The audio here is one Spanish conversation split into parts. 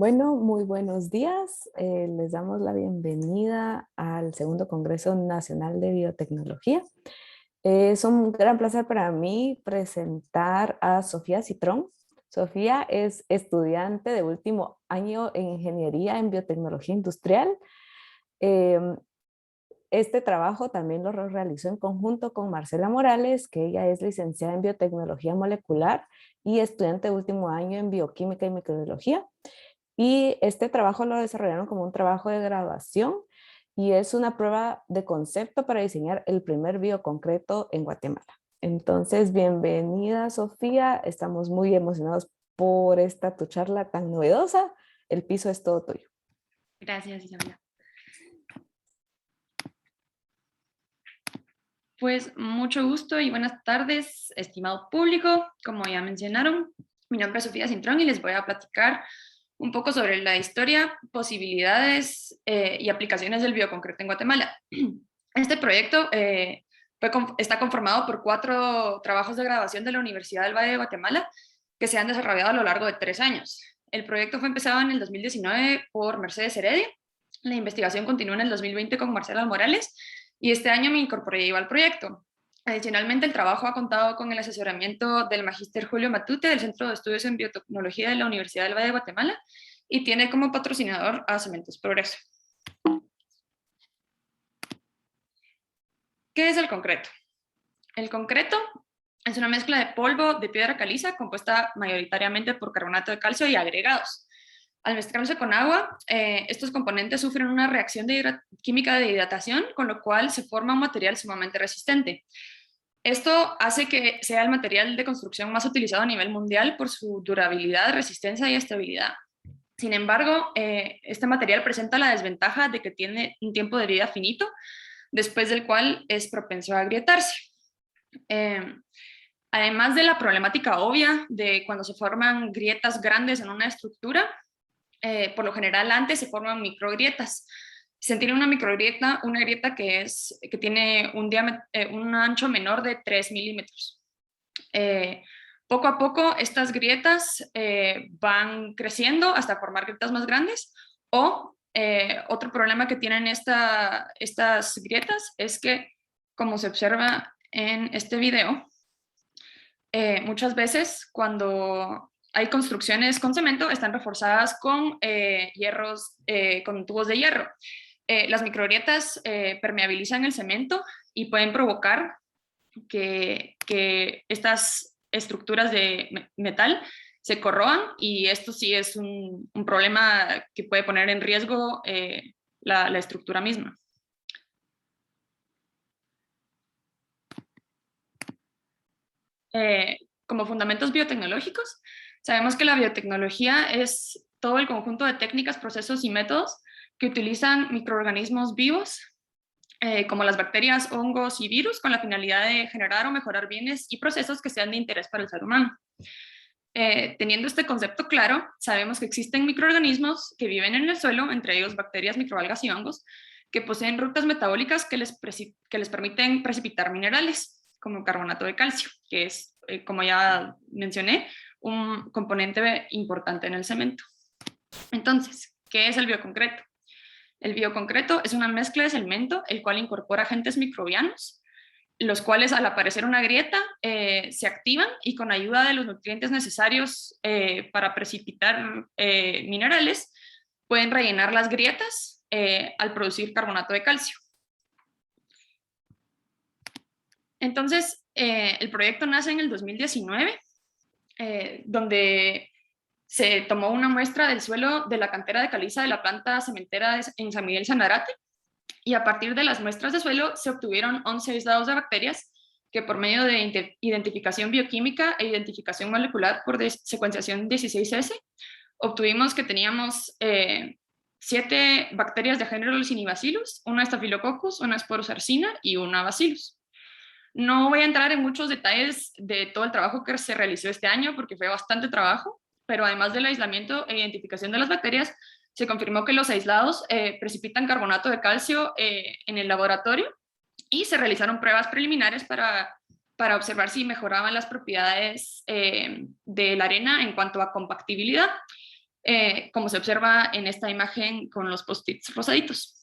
Bueno, muy buenos días. Les damos la bienvenida al segundo Congreso Nacional de Biotecnología. Es un gran placer para mí presentar a Sofía Citrón. Sofía es estudiante de último año en Ingeniería en Biotecnología Industrial. Em, este trabajo también lo realizó en conjunto con Marcela Morales, que ella es licenciada en Biotecnología Molecular y estudiante de último año en Bioquímica y Microbiología. Y este trabajo lo desarrollaron como un trabajo de graduación y es una prueba de concepto para diseñar el primer bioconcreto en Guatemala. Entonces, bienvenida Sofía, estamos muy emocionados por esta tu charla tan novedosa. El piso es todo tuyo. Gracias, Isabela. Pues mucho gusto y buenas tardes, estimado público. Como ya mencionaron, mi nombre es Sofía Cintrón y les voy a platicar un poco sobre la historia, posibilidades y aplicaciones del bioconcreto en Guatemala. Este proyecto está conformado por 4 trabajos de graduación de la Universidad del Valle de Guatemala que se han desarrollado a lo largo de 3 años. El proyecto fue empezado en el 2019 por Mercedes Heredia. La investigación continuó en el 2020 con Marcela Morales y este año me incorporé yo al proyecto. Adicionalmente, el trabajo ha contado con el asesoramiento del magíster Julio Matute del Centro de Estudios en Biotecnología de la Universidad del Valle de Guatemala y tiene como patrocinador a Cementos Progreso. ¿Qué es el concreto? El concreto es una mezcla de polvo de piedra caliza compuesta mayoritariamente por carbonato de calcio y agregados. Al mezclarse con agua, estos componentes sufren una reacción química de hidratación, con lo cual se forma un material sumamente resistente. Esto hace que sea el material de construcción más utilizado a nivel mundial por su durabilidad, resistencia y estabilidad. Sin embargo, este material presenta la desventaja de que tiene un tiempo de vida finito, después del cual es propenso a agrietarse. Además de la problemática obvia de cuando se forman grietas grandes en una estructura, por lo general antes se forman microgrietas. Se tiene una microgrieta, una grieta que tiene un ancho menor de 3 milímetros. Poco a poco estas grietas van creciendo hasta formar grietas más grandes o otro problema que tienen estas grietas es que, como se observa en este video, muchas veces cuando hay construcciones con cemento están reforzadas con con tubos de hierro. Las microgrietas permeabilizan el cemento y pueden provocar que estas estructuras de metal se corroan y esto sí es un problema que puede poner en riesgo la estructura misma. Como fundamentos biotecnológicos, sabemos que la biotecnología es todo el conjunto de técnicas, procesos y métodos que utilizan microorganismos vivos, como las bacterias, hongos y virus, con la finalidad de generar o mejorar bienes y procesos que sean de interés para el ser humano. Teniendo este concepto claro, sabemos que existen microorganismos que viven en el suelo, entre ellos bacterias, microalgas y hongos, que poseen rutas metabólicas que les permiten precipitar minerales, como carbonato de calcio, que es, como ya mencioné, un componente importante en el cemento. Entonces, ¿qué es el bioconcreto? El bioconcreto es una mezcla de cemento, el cual incorpora agentes microbianos, los cuales al aparecer una grieta se activan y con ayuda de los nutrientes necesarios para precipitar minerales, pueden rellenar las grietas al producir carbonato de calcio. Entonces, el proyecto nace en el 2019, donde se tomó una muestra del suelo de la cantera de caliza de la planta cementera en San Miguel Sanarate, y a partir de las muestras de suelo se obtuvieron 11 aislados de bacterias que por medio de identificación bioquímica e identificación molecular por secuenciación 16S, obtuvimos que teníamos 7 bacterias de género Leucinibacillus, una Staphylococcus, una Sporosarcina y una Bacillus. No voy a entrar en muchos detalles de todo el trabajo que se realizó este año porque fue bastante trabajo, pero además del aislamiento e identificación de las bacterias, se confirmó que los aislados precipitan carbonato de calcio en el laboratorio y se realizaron pruebas preliminares para observar si mejoraban las propiedades de la arena en cuanto a compactibilidad. como se observa en esta imagen con los post-its rosaditos.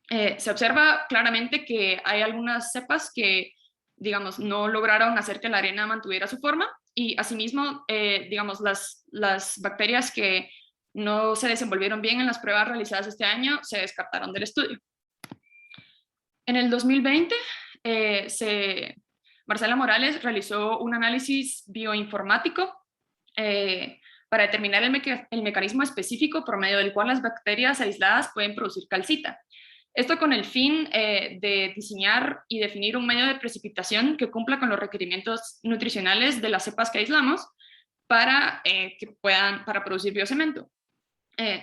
Se observa claramente que hay algunas cepas que, digamos, no lograron hacer que la arena mantuviera su forma, y asimismo, digamos, las bacterias que no se desenvolvieron bien en las pruebas realizadas este año se descartaron del estudio. En el 2020, Marcela Morales realizó un análisis bioinformático para determinar el mecanismo específico por medio del cual las bacterias aisladas pueden producir calcita. Esto con el fin de diseñar y definir un medio de precipitación que cumpla con los requerimientos nutricionales de las cepas que aislamos para producir biocemento.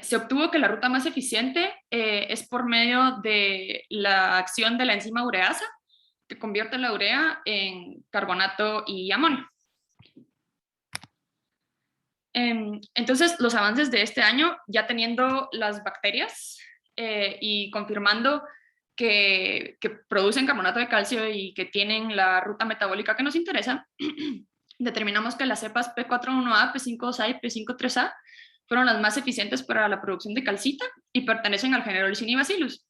Se obtuvo que la ruta más eficiente es por medio de la acción de la enzima ureasa, que convierte la urea en carbonato y amonio. Entonces, los avances de este año, ya teniendo las bacterias y confirmando que producen carbonato de calcio y que tienen la ruta metabólica que nos interesa, determinamos que las cepas P41A, P5A y P53A fueron las más eficientes para la producción de calcita y pertenecen al género Licinibacillus.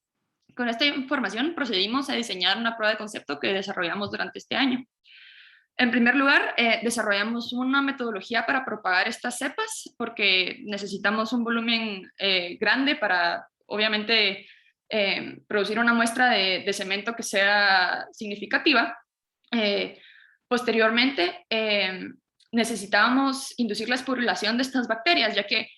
Con esta información procedimos a diseñar una prueba de concepto que desarrollamos durante este año. En primer lugar, desarrollamos una metodología para propagar estas cepas, porque necesitamos un volumen grande para, obviamente, producir una muestra de cemento que sea significativa. Posteriormente, necesitábamos inducir la esporulación de estas bacterias, ya que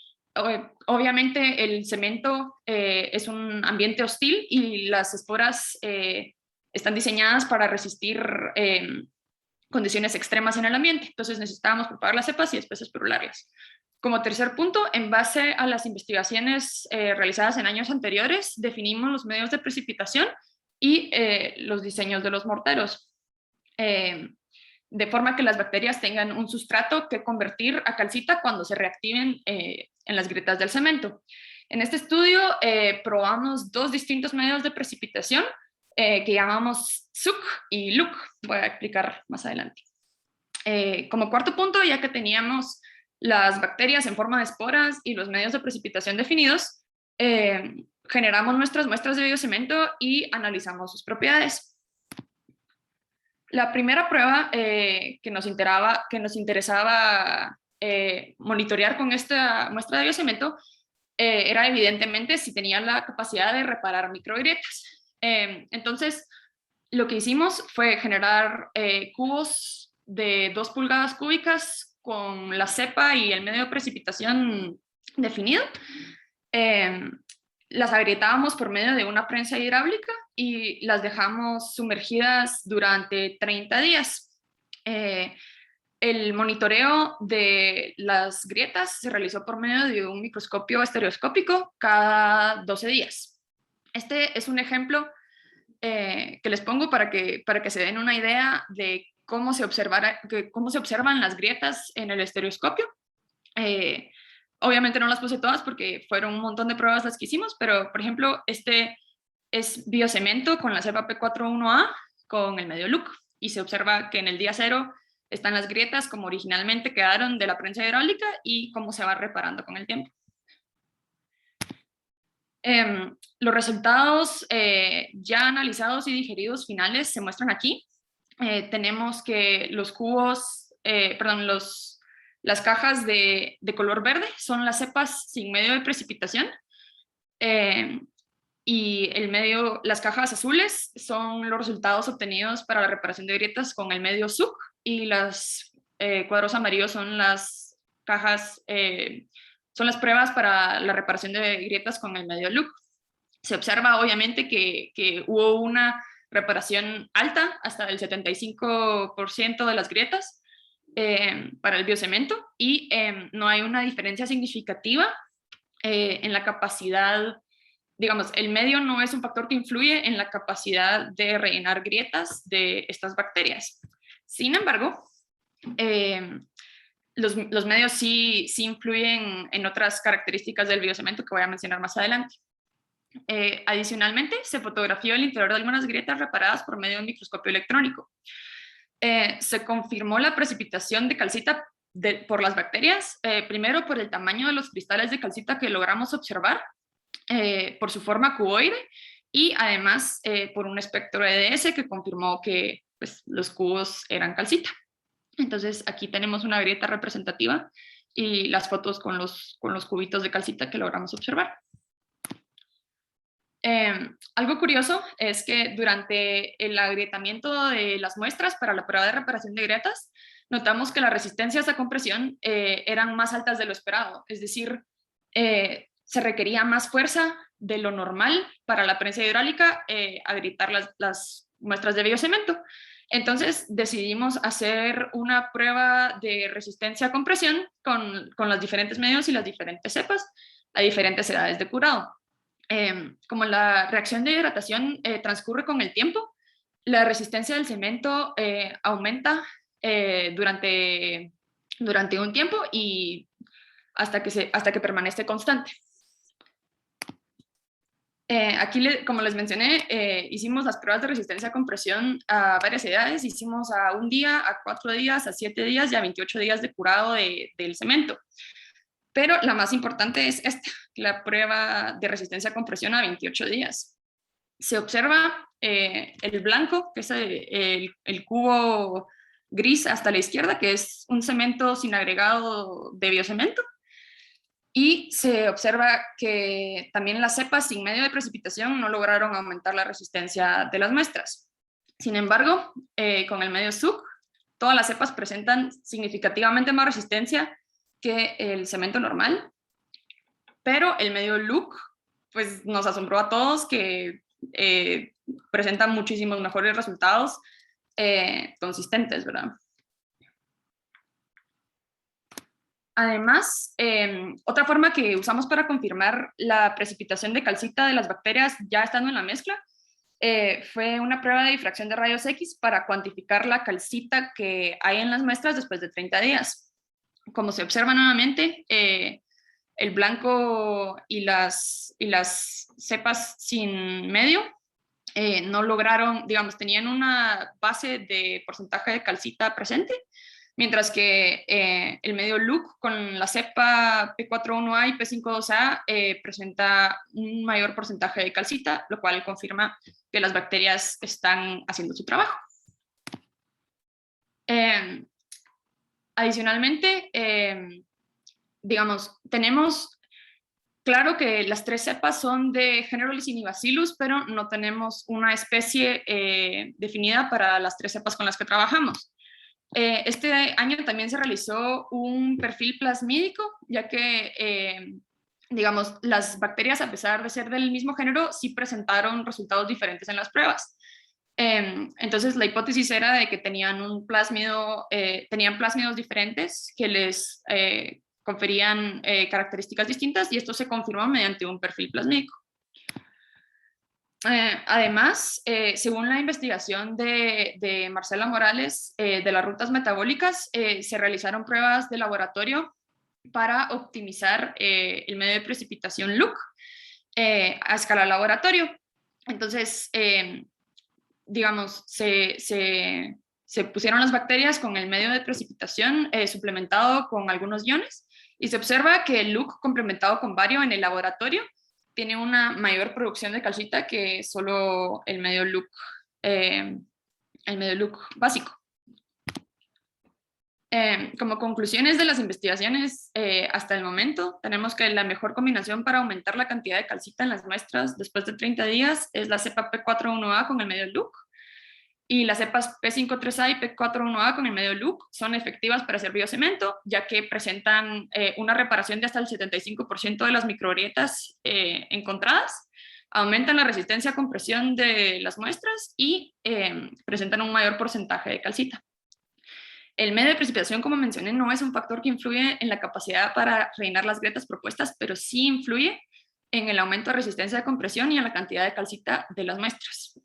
obviamente el cemento es un ambiente hostil y las esporas están diseñadas para resistir condiciones extremas en el ambiente. Entonces necesitábamos propagar las cepas y después esporularlas. Como tercer punto, en base a las investigaciones realizadas en años anteriores, definimos los medios de precipitación y los diseños de los morteros, de forma que las bacterias tengan un sustrato que convertir a calcita cuando se reactiven en las grietas del cemento. En este estudio probamos dos distintos medios de precipitación que llamamos SUC y LUC. Voy a explicar más adelante. Como cuarto punto, ya que teníamos las bacterias en forma de esporas y los medios de precipitación definidos, generamos nuestras muestras de biocemento y analizamos sus propiedades. La primera prueba que nos interesaba monitorear con esta muestra de biocemento era evidentemente si tenía la capacidad de reparar microgrietas. Entonces, lo que hicimos fue generar cubos de 2 pulgadas cúbicas con la cepa y el medio de precipitación definido. Las agrietábamos por medio de una prensa hidráulica y las dejamos sumergidas durante 30 días. El monitoreo de las grietas se realizó por medio de un microscopio estereoscópico cada 12 días. Este es un ejemplo que les pongo para que se den una idea de cómo se observan las grietas en el estereoscopio. Obviamente no las puse todas porque fueron un montón de pruebas las que hicimos, pero por ejemplo, este es biocemento con la cepa P41A con el medio LUC, y se observa que en el día 0 están las grietas como originalmente quedaron de la prensa hidráulica y cómo se va reparando con el tiempo. Los resultados ya analizados y digeridos finales se muestran aquí. Tenemos que los cubos, las cajas de color verde son las cepas sin medio de precipitación, y las cajas azules son los resultados obtenidos para la reparación de grietas con el medio SUC, y los cuadros amarillos son las cajas, son las pruebas para la reparación de grietas con el medio LUC. Se observa obviamente que hubo una reparación alta, hasta el 75% de las grietas para el biocemento, y no hay una diferencia significativa en la capacidad, digamos, el medio no es un factor que influye en la capacidad de rellenar grietas de estas bacterias. Sin embargo, los medios sí influyen en otras características del biocemento que voy a mencionar más adelante. Adicionalmente, se fotografió el interior de algunas grietas reparadas por medio de un microscopio electrónico. Se confirmó la precipitación de calcita por las bacterias, primero por el tamaño de los cristales de calcita que logramos observar, por su forma cuboide, y además por un espectro EDS que confirmó que pues, los cubos eran calcita. Entonces aquí tenemos una grieta representativa y las fotos con los cubitos de calcita que logramos observar. Algo curioso es que durante el agrietamiento de las muestras para la prueba de reparación de grietas, notamos que las resistencias a compresión eran más altas de lo esperado, es decir, se requería más fuerza de lo normal para la prensa hidráulica agrietar las muestras de biocemento. Entonces decidimos hacer una prueba de resistencia a compresión con los diferentes medios y las diferentes cepas a diferentes edades de curado. Como la reacción de hidratación transcurre con el tiempo, la resistencia del cemento aumenta durante un tiempo y hasta que permanece constante. Aquí, como les mencioné, hicimos las pruebas de resistencia a compresión a varias edades. Hicimos a 1 día, a 4 días, a 7 días y a 28 días de curado del cemento. Pero la más importante es esta, la prueba de resistencia a compresión a 28 días. Se observa el blanco, que es el cubo gris hasta la izquierda, que es un cemento sin agregado de biocemento. Y se observa que también las cepas sin medio de precipitación no lograron aumentar la resistencia de las muestras. Sin embargo, con el medio SUC, todas las cepas presentan significativamente más resistencia que el cemento normal, pero el medio LUC pues, nos asombró a todos que presenta muchísimos mejores resultados consistentes, ¿verdad? Además, otra forma que usamos para confirmar la precipitación de calcita de las bacterias ya estando en la mezcla fue una prueba de difracción de rayos X para cuantificar la calcita que hay en las muestras después de 30 días. Como se observa nuevamente, el blanco y las cepas sin medio no lograron, digamos, tenían una base de porcentaje de calcita presente, mientras que el medio LUC con la cepa P41A y P52A presenta un mayor porcentaje de calcita, lo cual confirma que las bacterias están haciendo su trabajo. Adicionalmente, digamos, tenemos claro que las 3 cepas son de género Licinibacillus, pero no tenemos una especie definida para las 3 cepas con las que trabajamos. Este año también se realizó un perfil plasmídico, ya que, digamos, las bacterias, a pesar de ser del mismo género, sí presentaron resultados diferentes en las pruebas. Entonces, la hipótesis era de que tenían un plásmido, tenían plásmidos diferentes que les conferían características distintas, y esto se confirmó mediante un perfil plasmídico. Además, según la investigación de Marcela Morales de las rutas metabólicas, se realizaron pruebas de laboratorio para optimizar el medio de precipitación LUC a escala laboratorio. Entonces, digamos, se pusieron las bacterias con el medio de precipitación suplementado con algunos iones, y se observa que el LUC complementado con bario en el laboratorio tiene una mayor producción de calcita que solo el medio LUC básico. Como conclusiones de las investigaciones hasta el momento, tenemos que la mejor combinación para aumentar la cantidad de calcita en las muestras después de 30 días es la cepa P41A con el medio LUC, y las cepas P53A y P41A con el medio LUC son efectivas para hacer biocemento, ya que presentan una reparación de hasta el 75% de las microgrietas encontradas, aumentan la resistencia a compresión de las muestras y presentan un mayor porcentaje de calcita. El medio de precipitación, como mencioné, no es un factor que influye en la capacidad para rellenar las grietas propuestas, pero sí influye en el aumento de resistencia de compresión y en la cantidad de calcita de las muestras.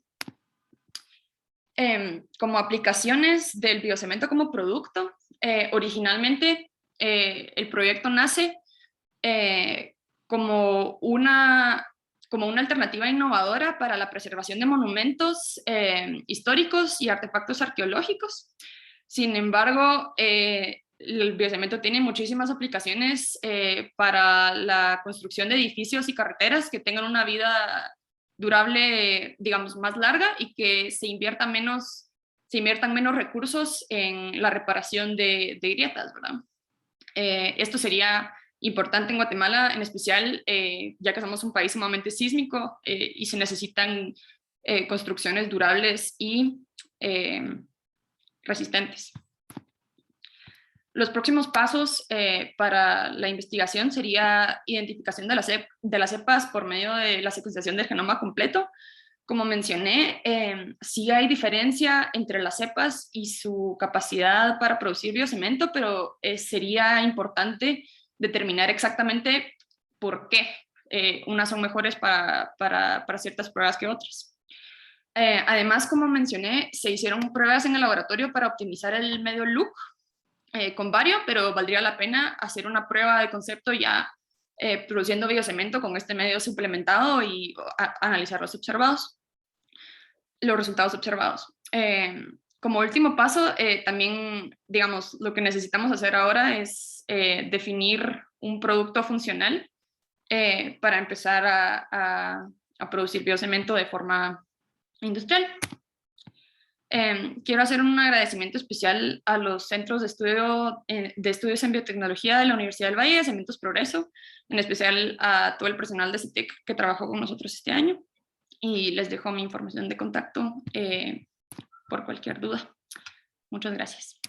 Como aplicaciones del biocemento como producto, originalmente el proyecto nace como una alternativa innovadora para la preservación de monumentos históricos y artefactos arqueológicos. Sin embargo, el biocemento tiene muchísimas aplicaciones para la construcción de edificios y carreteras que tengan una vida durable, digamos, más larga y que se inviertan menos recursos en la reparación de grietas, ¿verdad? Esto sería importante en Guatemala, en especial ya que somos un país sumamente sísmico y se necesitan construcciones durables y resistentes. Los próximos pasos para la investigación sería identificación de las cepas por medio de la secuenciación del genoma completo. Como mencioné, sí hay diferencia entre las cepas y su capacidad para producir biocemento, pero sería importante determinar exactamente por qué unas son mejores para ciertas pruebas que otras. Además, como mencioné, se hicieron pruebas en el laboratorio para optimizar el medio loop con vario, pero valdría la pena hacer una prueba de concepto ya produciendo biocemento con este medio suplementado y analizar los resultados observados. Como último paso, también, digamos, lo que necesitamos hacer ahora es definir un producto funcional para empezar a producir biocemento de forma industrial. Quiero hacer un agradecimiento especial a los centros de estudios en biotecnología de la Universidad del Valle, de Cementos Progreso, en especial a todo el personal de CITEC que trabajó con nosotros este año, y les dejo mi información de contacto por cualquier duda. Muchas gracias.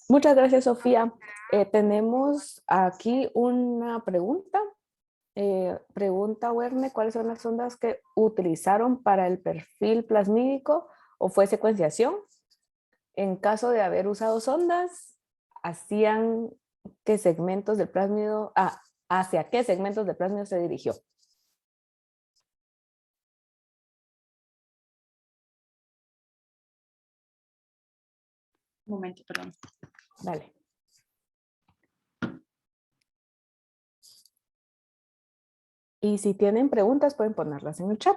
Muchas gracias, Sofía. Tenemos aquí una pregunta. Pregunta Werne, ¿cuáles son las ondas que utilizaron para el perfil plasmídico o fue secuenciación? En caso de haber usado sondas, ¿hacían qué segmentos del plásmido, hacia qué segmentos del plásmido se dirigió? Un momento, perdón. Dale. Y si tienen preguntas, pueden ponerlas en el chat.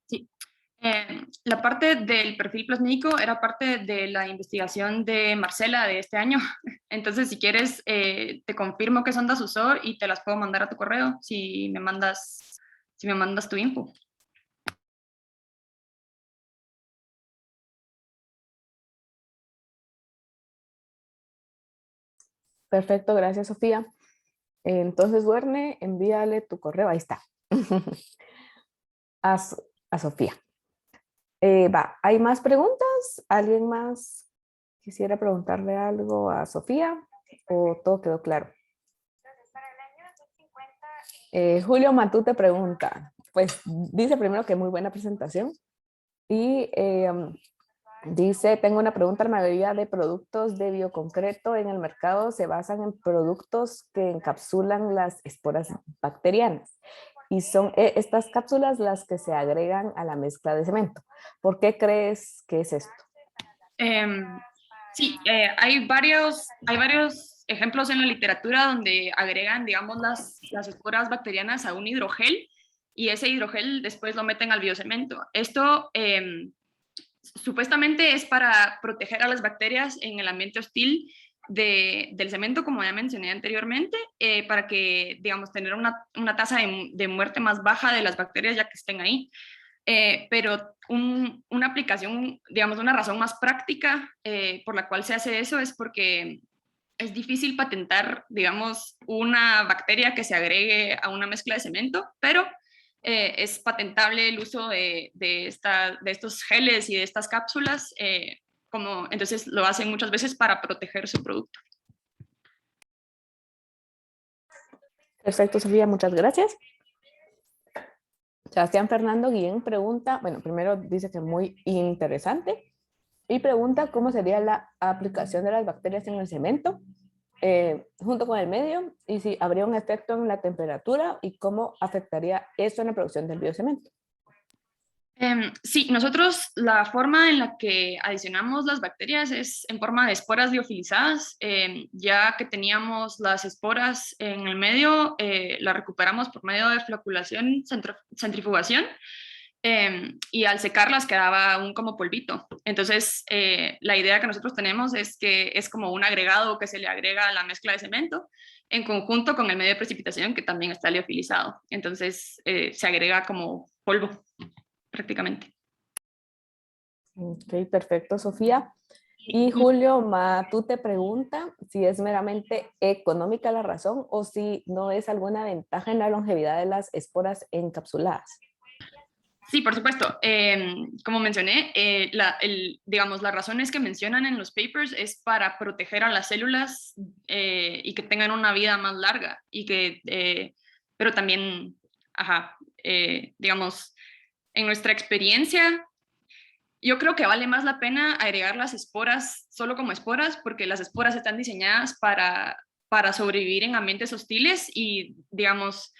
Sí. La parte del perfil plasmídico era parte de la investigación de Marcela de este año. Entonces, si quieres, te confirmo qué sondas usó y te las puedo mandar a tu correo si me mandas tu info. Perfecto, gracias, Sofía. Entonces, Werne, envíale tu correo. Ahí está. a Sofía. ¿Hay más preguntas? ¿Alguien más quisiera preguntarle algo a Sofía? ¿O todo quedó claro? Julio Matute pregunta, pues dice primero que muy buena presentación y dice, tengo una pregunta, la mayoría de productos de bioconcreto en el mercado se basan en productos que encapsulan las esporas bacterianas y son estas cápsulas las que se agregan a la mezcla de cemento. ¿Por qué crees que es esto? Sí, hay varios ejemplos en la literatura donde agregan, digamos, las esporas bacterianas a un hidrogel y ese hidrogel después lo meten al biocemento. Esto supuestamente es para proteger a las bacterias en el ambiente hostil del cemento, como ya mencioné anteriormente, para que, digamos, tener una tasa de muerte más baja de las bacterias ya que estén ahí. Pero una aplicación, digamos, una razón más práctica por la cual se hace eso es porque es difícil patentar, digamos, una bacteria que se agregue a una mezcla de cemento, pero es patentable el uso de estos geles y de estas cápsulas, entonces lo hacen muchas veces para proteger su producto. Perfecto, Sofía, muchas gracias. Sebastián Fernando Guillén pregunta, bueno, primero dice que muy interesante Y pregunta cómo sería la aplicación de las bacterias en el cemento junto con el medio y si habría un efecto en la temperatura y cómo afectaría eso en la producción del biocemento. Sí, nosotros la forma en la que adicionamos las bacterias es en forma de esporas liofilizadas. Ya que teníamos las esporas en el medio, las recuperamos por medio de floculación, centrifugación, y al secarlas quedaba un como polvito. Entonces, la idea que nosotros tenemos es que es como un agregado que se le agrega a la mezcla de cemento en conjunto con el medio de precipitación que también está liofilizado. Entonces, se agrega como polvo prácticamente. Ok, perfecto, Sofía. Y Julio tú te pregunta si es meramente económica la razón o si no es alguna ventaja en la longevidad de las esporas encapsuladas. Sí, por supuesto. Como mencioné, digamos, las razones que mencionan en los papers es para proteger a las células y que tengan una vida más larga y que, pero también, ajá, digamos, en nuestra experiencia, yo creo que vale más la pena agregar las esporas solo como esporas porque las esporas están diseñadas para sobrevivir en ambientes hostiles y, digamos,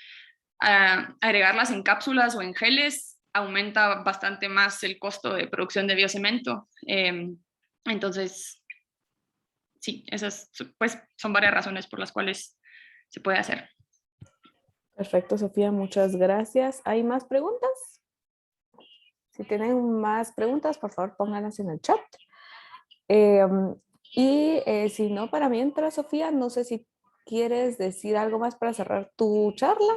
agregarlas en cápsulas o en geles aumenta bastante más el costo de producción de biocemento. Entonces, sí, esas pues, son varias razones por las cuales se puede hacer. Perfecto, Sofía, muchas gracias. ¿Hay más preguntas? Si tienen más preguntas, por favor, pónganlas en el chat. Si no, para mientras, Sofía, no sé si quieres decir algo más para cerrar tu charla.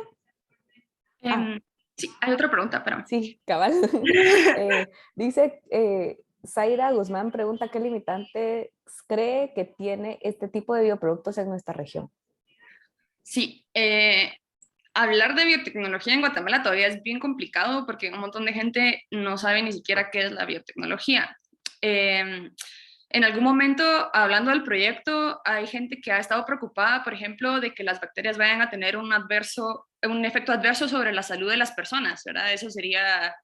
Sí, hay otra pregunta, pero Sí, cabal. Dice, Zaira Guzmán pregunta qué limitantes cree que tiene este tipo de bioproductos en nuestra región. Sí, hablar de biotecnología en Guatemala todavía es bien complicado porque un montón de gente no sabe ni siquiera qué es la biotecnología. En algún momento, hablando del proyecto, hay gente que ha estado preocupada, por ejemplo, de que las bacterias vayan a tener un efecto adverso sobre la salud de las personas, ¿verdad? Eso sería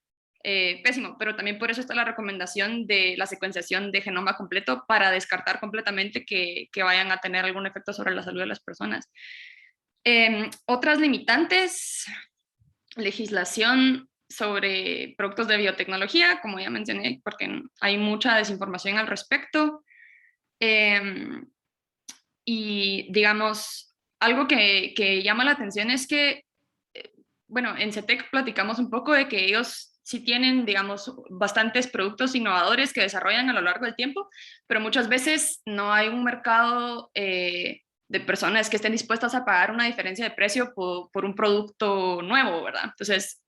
pésimo, pero también por eso está la recomendación de la secuenciación de genoma completo para descartar completamente que vayan a tener algún efecto sobre la salud de las personas. Otras limitantes, legislación sobre productos de biotecnología, como ya mencioné, porque hay mucha desinformación al respecto. Y digamos, algo que llama la atención es que, bueno, en CETEC platicamos un poco de que ellos sí tienen, digamos, bastantes productos innovadores que desarrollan a lo largo del tiempo, pero muchas veces no hay un mercado de personas que estén dispuestas a pagar una diferencia de precio por un producto nuevo, ¿verdad? Entonces,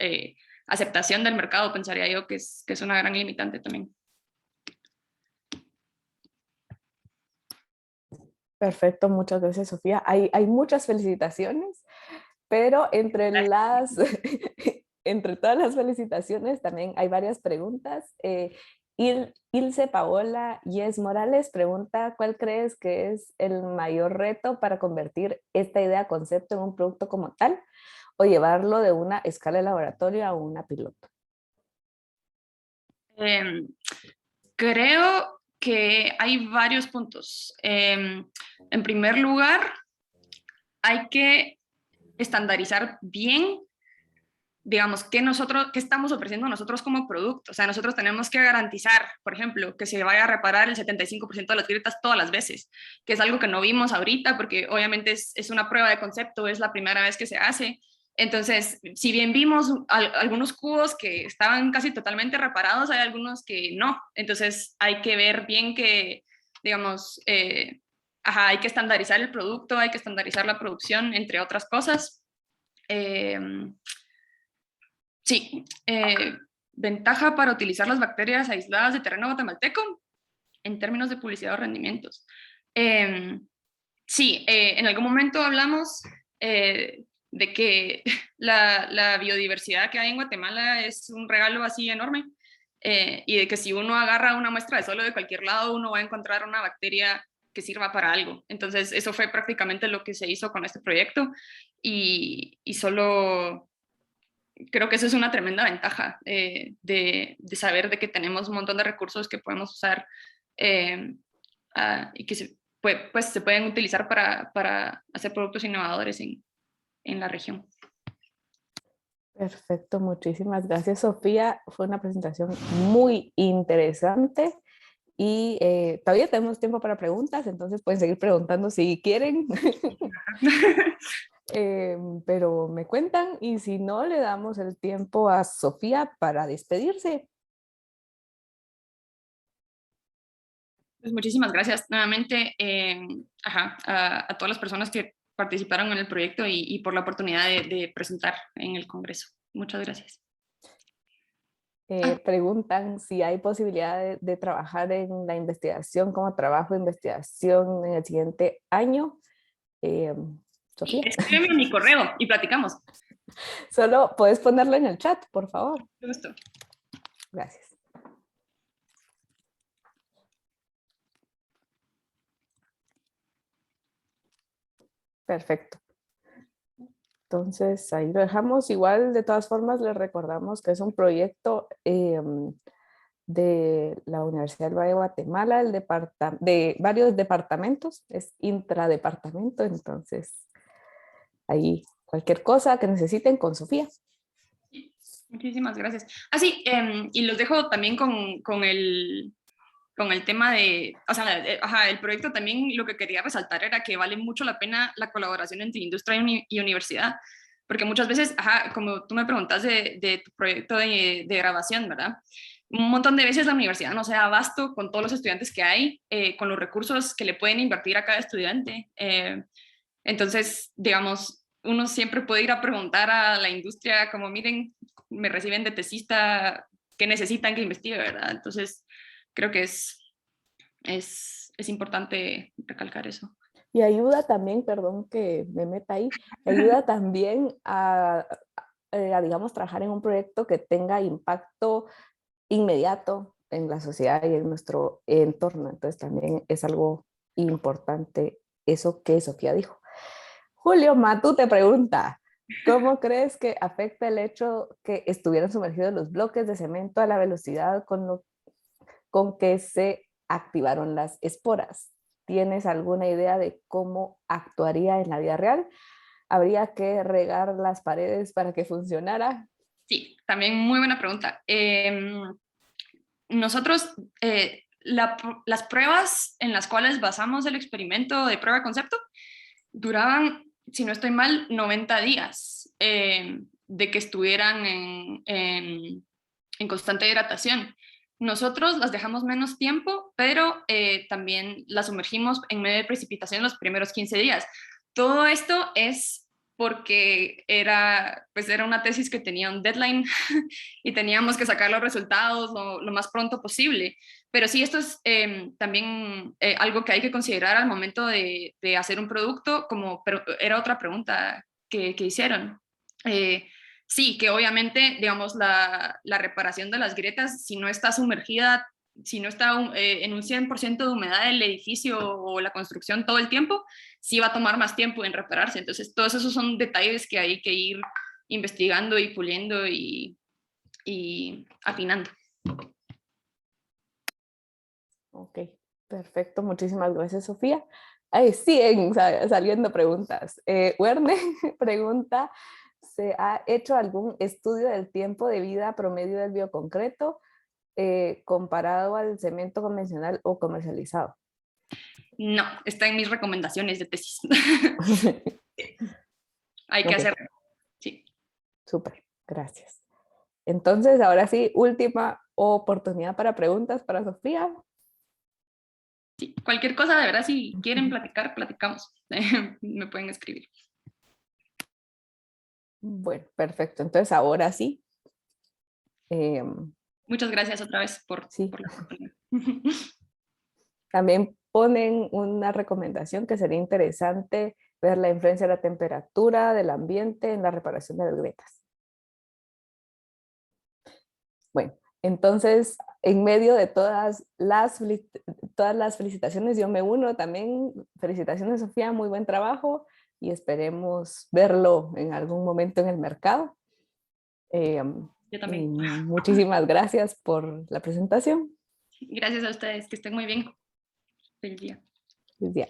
aceptación del mercado, pensaría yo que es una gran limitante también. Perfecto, muchas gracias, Sofía. Hay muchas felicitaciones, pero entre todas las felicitaciones también hay varias preguntas. Ilse Paola Yes Morales pregunta, ¿cuál crees que es el mayor reto para convertir esta idea concepto en un producto como tal o llevarlo de una escala de laboratorio a una piloto? Creo que hay varios puntos. En primer lugar, hay que estandarizar bien, digamos, qué estamos ofreciendo nosotros como producto. O sea, nosotros tenemos que garantizar, por ejemplo, que se vaya a reparar el 75% de las grietas todas las veces, que es algo que no vimos ahorita, porque obviamente es una prueba de concepto, es la primera vez que se hace. Entonces, si bien vimos algunos cubos que estaban casi totalmente reparados, hay algunos que no. Entonces, hay que ver bien que, digamos, hay que estandarizar el producto, hay que estandarizar la producción, entre otras cosas. Sí, ventaja para utilizar las bacterias aisladas de terreno guatemalteco en términos de publicidad o rendimientos. Sí, en algún momento hablamos de que la biodiversidad que hay en Guatemala es un regalo así enorme y de que si uno agarra una muestra de suelo de cualquier lado, uno va a encontrar una bacteria que sirva para algo. Entonces, eso fue prácticamente lo que se hizo con este proyecto y solo creo que eso es una tremenda ventaja de saber de que tenemos un montón de recursos que podemos usar y que pues, se pueden utilizar para hacer productos innovadores en la región. Perfecto, muchísimas gracias, Sofía. Fue una presentación muy interesante y todavía tenemos tiempo para preguntas, entonces pueden seguir preguntando si quieren. Pero me cuentan y si no, le damos el tiempo a Sofía para despedirse. Pues muchísimas gracias nuevamente a todas las personas que participaron en el proyecto y por la oportunidad de presentar en el Congreso. Muchas gracias. Preguntan si hay posibilidad de trabajar en la investigación como trabajo de investigación en el siguiente año. Sofía. Escríbeme en mi correo y platicamos. Solo puedes ponerlo en el chat, por favor. Gusto. Gracias. Perfecto. Entonces ahí lo dejamos. Igual, de todas formas, les recordamos que es un proyecto de la Universidad del Valle de Guatemala, de varios departamentos, es intradepartamento, entonces ahí cualquier cosa que necesiten con Sofía. Muchísimas gracias. Sí, y los dejo también con el tema de, o sea, el proyecto también lo que quería resaltar era que vale mucho la pena la colaboración entre industria y universidad, porque muchas veces, como tú me preguntas de tu proyecto de grabación, ¿verdad? Un montón de veces la universidad no se da abasto con todos los estudiantes que hay, con los recursos que le pueden invertir a cada estudiante. Entonces, digamos, uno siempre puede ir a preguntar a la industria como, miren, me reciben de tesista, ¿qué necesitan que investigue, verdad? Entonces, creo que es importante recalcar eso. Y ayuda también, perdón que me meta ahí, ayuda también digamos, trabajar en un proyecto que tenga impacto inmediato en la sociedad y en nuestro entorno. Entonces también es algo importante eso que Sofía dijo. Julio Matú te pregunta, ¿cómo crees que afecta el hecho que estuvieran sumergidos los bloques de cemento a la velocidad con que se activaron las esporas? ¿Tienes alguna idea de cómo actuaría en la vida real? ¿Habría que regar las paredes para que funcionara? Sí, también muy buena pregunta. Nosotros, las pruebas en las cuales basamos el experimento de prueba de concepto duraban, si no estoy mal, 90 días de que estuvieran en constante hidratación. Nosotros las dejamos menos tiempo, pero también las sumergimos en medio de precipitación los primeros 15 días. Todo esto es porque pues era una tesis que tenía un deadline y teníamos que sacar los resultados lo más pronto posible. Pero sí, esto es también algo que hay que considerar al momento de hacer un producto, pero era otra pregunta que hicieron. Sí, que obviamente, digamos, la reparación de las grietas, si no está sumergida, si no está en un 100% de humedad el edificio o la construcción todo el tiempo, sí va a tomar más tiempo en repararse. Entonces, todos esos son detalles que hay que ir investigando y puliendo y afinando. Ok, perfecto. Muchísimas gracias, Sofía. Ahí siguen saliendo preguntas. Werner pregunta, ¿se ha hecho algún estudio del tiempo de vida promedio del bioconcreto comparado al cemento convencional o comercializado? No, está en mis recomendaciones de tesis. Hay que Ok, hacerlo. Sí. súper, gracias. Entonces, ahora sí, última oportunidad para preguntas para Sofía. Sí. Cualquier cosa, de verdad, si quieren platicar, platicamos. Me pueden escribir. Bueno, perfecto. Entonces, ahora sí. Muchas gracias otra vez Sí. por la oportunidad. También ponen una recomendación que sería interesante ver la influencia de la temperatura del ambiente en la reparación de las grietas. Bueno, entonces, en medio de todas las felicitaciones, yo me uno también. Felicitaciones, Sofía, muy buen trabajo y esperemos verlo en algún momento en el mercado. Yo también. Muchísimas gracias por la presentación. Gracias a ustedes, que estén muy bien. Feliz día. Feliz día.